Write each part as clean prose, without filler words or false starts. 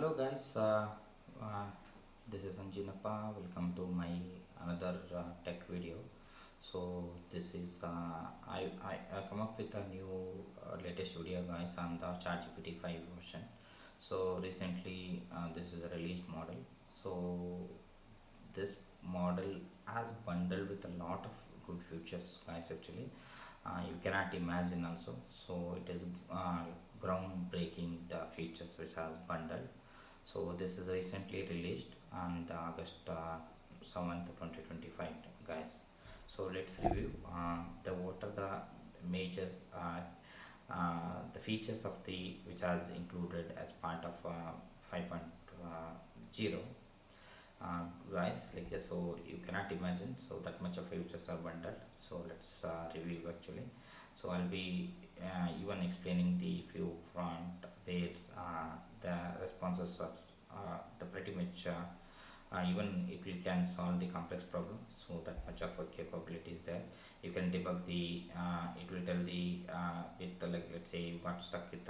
Hello guys, uh, this is Anjinappa. Welcome to my another tech video. So this is I come up with a new latest video guys on the ChatGPT 5 version. So recently this is a released model. So this model has bundled with a lot of good features guys actually. You cannot imagine also. So it is groundbreaking the features which has bundled. So this is recently released on the August 7th 2025 guys. So let's review the what are the major the features of the which has included as part of 5.0 guys, like so you cannot imagine, so that much of features are bundled. So let's review actually. So I'll be even explaining the few front where the responses are the pretty much even if you can solve the complex problem, so that much of a capability is there. You can debug the it will tell the with the, like let's say you got stuck with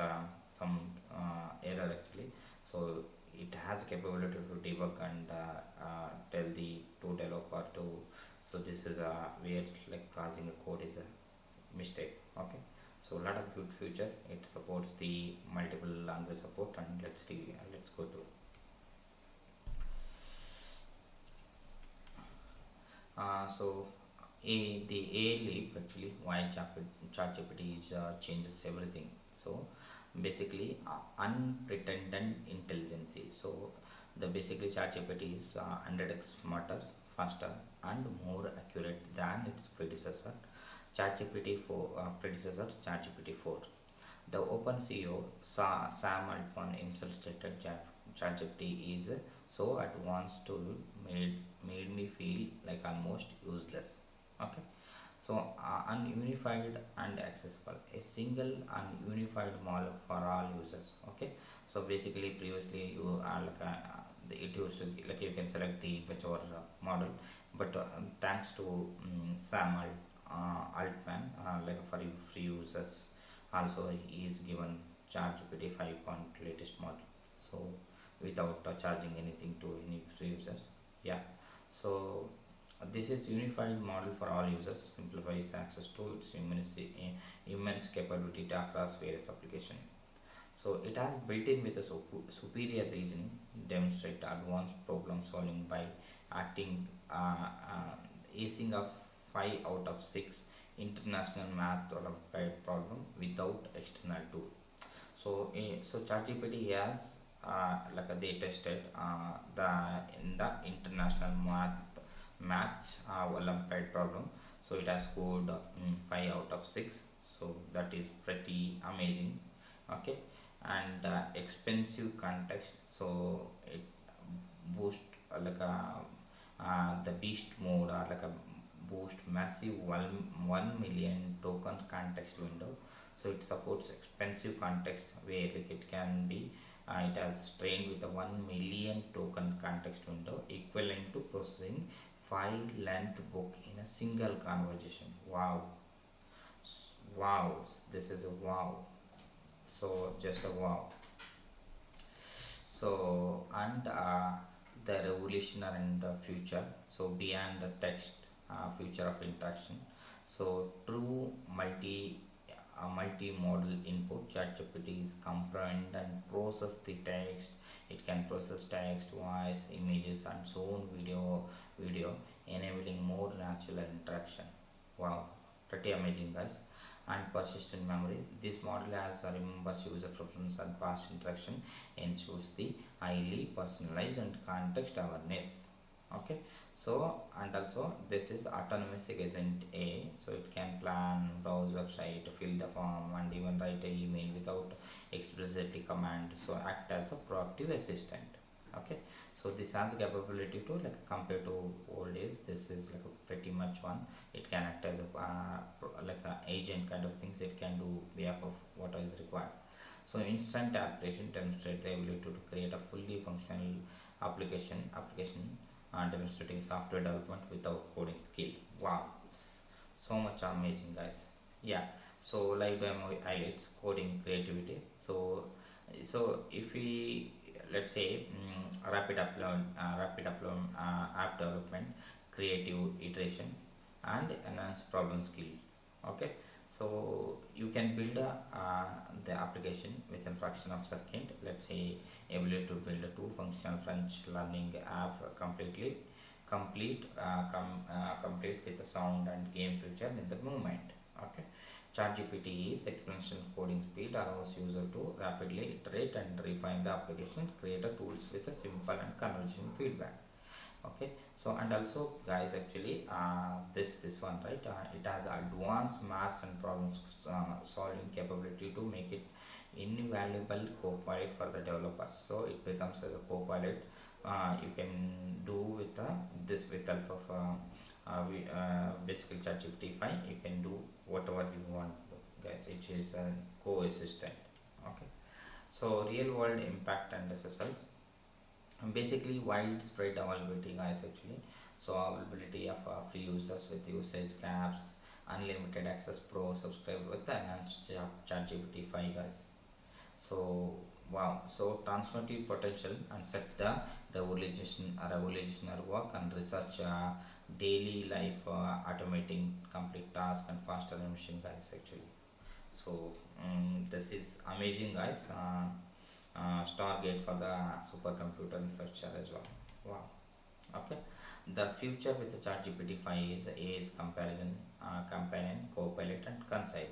some error actually. So it has a capability to debug and tell the to developer to, so this is where like causing a code is a mistake. Okay, so a lot of good feature. It supports the multiple language support, and let's go through. So the AI leap actually why ChatGPT is changes everything. So basically unpretended intelligence. So the basically ChatGPT is 100x smarter, faster, and more accurate than its predecessor. ChatGPT 4 predecessor ChatGPT 4. The Open CEO Sam Altman himself stated ChatGPT is so advanced tool made me feel like almost useless. Okay, so ununified and accessible, a single and unified model for all users. Okay, so basically previously you are like it used to be like you can select the whichever model, but thanks to Sam Altman, like for free users also he is given ChatGPT 5 latest model. So without charging anything to any free users. Yeah, so this is unified model for all users, simplifies access to its immense capability across various applications. So it has built in with a superior reasoning, demonstrate advanced problem solving by acting acing of 5 out of 6 international math Olympiad problem without external tool. So so ChatGPT has they tested the in the international maths Olympiad problem. So it has scored 5 out of 6. So that is pretty amazing. Okay, and expensive context. So it boost the beast mode or like a boost massive 1 million token context window. So it supports expensive context where like it can be it has trained with a 1 million token context window equivalent to processing file length book in a single conversation. Wow, wow, this is a wow. So just a wow. So and the revolutionary and future. So beyond the text, future of interaction. So true multi-modal input. ChatGPT is comprehend and process the text. It can process text, voice, images, and so on video, enabling more natural interaction. Wow, pretty amazing guys. And persistent memory. This model has remembers user preference and past interaction, ensures the highly personalized and context awareness. Okay, so and also this is autonomous agent A. So it can plan, browse website, fill the form, and even write an email without explicitly command. So act as a proactive assistant. Okay, so this has the capability to like compared to old days, this is like a pretty much one. It can act as a like a agent kind of things. It can do behalf of what is required. So instant application demonstrate the ability to create a fully functional application demonstrating software development without coding skill. Wow, so much amazing guys. Yeah, so live demo highlights coding creativity. So if we let's say rapid upload app development, creative iteration, and enhanced problem skill. Okay, so you can build the application within fraction of second. Let's say ability to build a two functional French learning app completely complete with the sound and game feature in the moment. Okay, ChatGPT is exponential coding speed allows user to rapidly iterate and refine the application, create a tools with a simple and conversion feedback. Okay, so and also guys, actually this one, right, it has advanced maths and problems solving capability to make it invaluable co-pilot for the developers. So it becomes as a co-pilot. You can do with this with help of basically ChatGPT 5. You can do whatever you want, guys. It is a co-assistant. Okay, so real world impact and SSLs. Basically widespread availability, guys, actually. So availability of free users with usage caps, unlimited access pro subscribe with the enhanced chat gpt 5, guys. So wow, so transformative potential and set the revolutionary work and research, daily life, automating complete task and faster emission, guys, actually. So this is amazing, guys. Stargate for the supercomputer infrastructure as well. Wow. Okay. The future with the ChatGPT 5 is comparison, companion, co-pilot, and concise.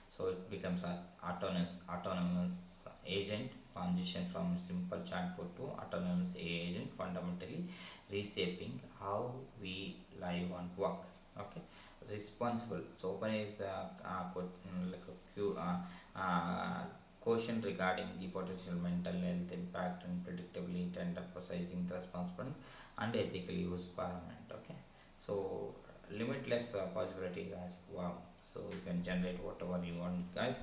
So it becomes a autonomous agent, transition from simple chatbot to autonomous AI agent, fundamentally reshaping how we live and work. Okay, responsible. So open is like a question regarding the potential mental health impact and predictability, and emphasizing the responsible and ethical use parameter. Okay, so limitless possibility, guys. Wow, so you can generate whatever you want, guys.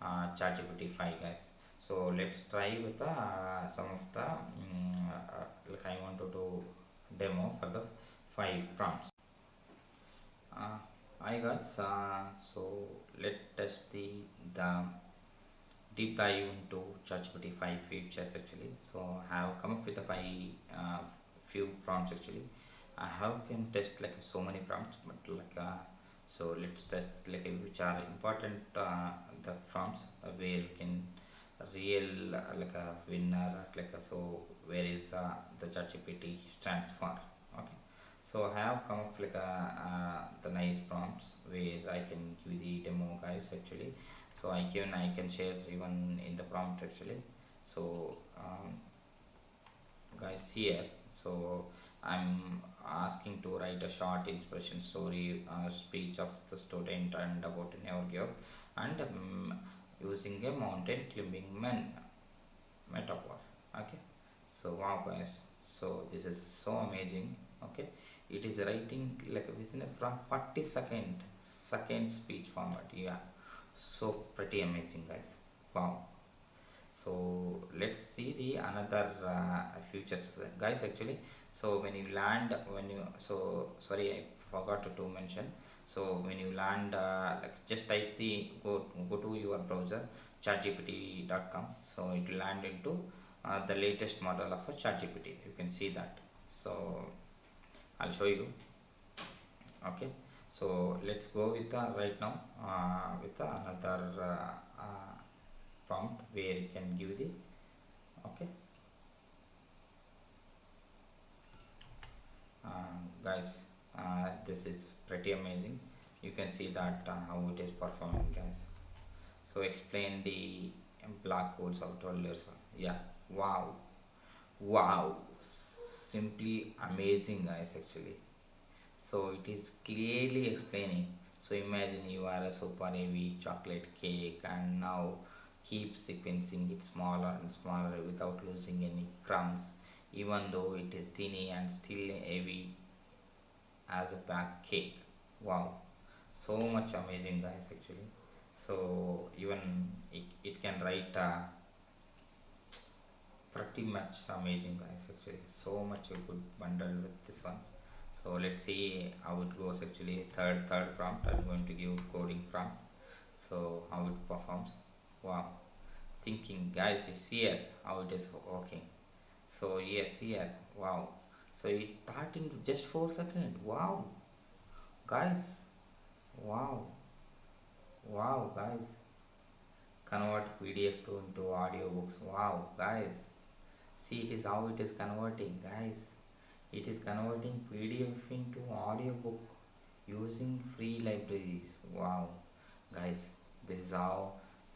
ChatGPT 5, guys. So let's try with some of the like I want to do demo for the 5 prompts. uh, Hi, guys. So let's test the deep dive into ChatGPT 5 features, actually. So I have come up with the 5 few prompts, actually. I have can test like so many prompts, but like so let's test like which are important, the prompts where you can real like a winner, like so where is the ChatGPT stands for. Okay, so I have come up like the nice prompts where I can give the demo, guys, actually. So I can share even in the prompt, actually. So guys, here, so I'm asking to write a short inspiration story, speech of the student and about never give up, and using a mountain climbing man metaphor. Okay, so wow, guys, so this is so amazing. Okay, it is writing like within a from 40 second speech format. Yeah, so pretty amazing, guys. Wow. So let's see the another features of that, guys, actually. So when you land, when you, so sorry, I forgot to mention. So when you land, like just type the go to your browser chatgpt.com, so it will land into the latest model of a chatgpt. You can see that. So I'll show you. Okay, so let's go with right now with another prompt where you can give the, okay, guys, this is pretty amazing. You can see that how it is performing, guys. So explain the black holes of 12 years. Yeah, wow, wow, simply amazing, guys, actually. So it is clearly explaining. So imagine you are a super heavy chocolate cake, and now keep sequencing it smaller and smaller without losing any crumbs, even though it is teeny and still heavy as a back cake. Wow, so much amazing, guys, actually. So even it can write pretty much amazing, guys, actually. So much a good bundle with this one. So let's see how it goes, actually. Third prompt, I'm going to give coding prompt. So how it performs. Wow, thinking, guys, you see it how it is working. So yes, here, wow. So it thought in just 4 seconds. Wow, guys. Wow, wow, guys. Convert PDF to into audiobooks. Wow, guys. See, it is how it is converting, guys. It is converting PDF into audiobook using free libraries. Wow, guys. This is how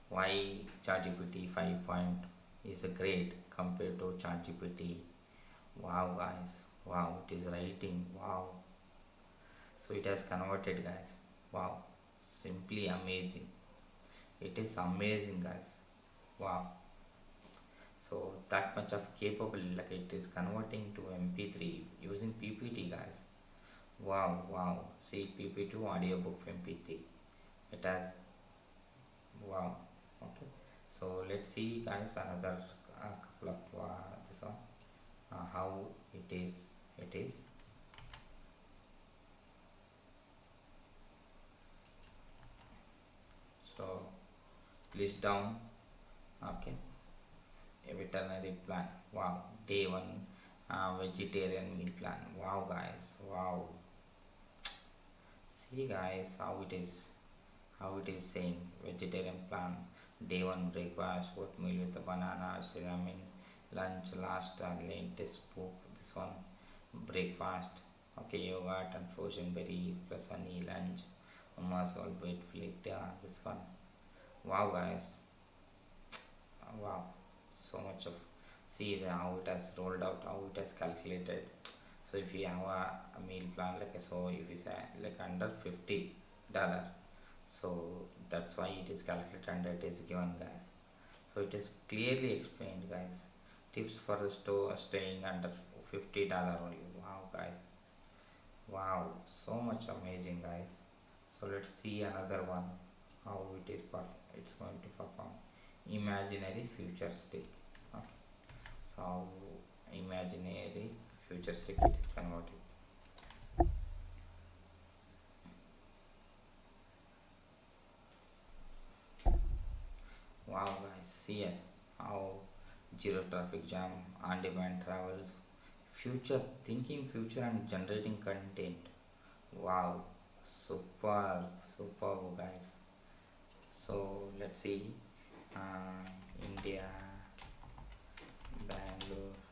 why ChatGPT 5.0 is a great compared to ChatGPT. Wow, guys. Wow, it is writing. Wow. So it has converted, guys. Wow, simply amazing. It is amazing, guys. Wow. So that much of capable, like it is converting to MP3 using PPT, guys. Wow, wow. See, PP2 audiobook MP3. It has, wow. Okay. So let's see, guys, another couple of this one. How it is. It is. So list down. Okay. A veterinary plan. Wow. Day one. Vegetarian meal plan. Wow, guys. Wow. See, guys, how it is saying vegetarian plan. Day one breakfast, oatmeal with a banana, cinnamon. Lunch, last latest spook. This one, breakfast. Okay, yogurt and frozen berry plus honey. Lunch, hummus all wheat flaked. This one. Wow, guys. Wow, so much of see how it has rolled out, how it has calculated. So if you have a meal plan like so, if you say like under $50, so that's why it is calculated and it is given, guys. So it is clearly explained, guys. Tips for the store staying under $50 only. Wow, guys. Wow, so much amazing, guys. So let's see another one. How it is it's going to perform. Imaginary futuristic. Okay. So imaginary futuristic it is converted. Wow, guys, see here how zero traffic jam, on demand travels, future thinking, future and generating content. Wow, super, super, guys. So let's see, India, Bangalore.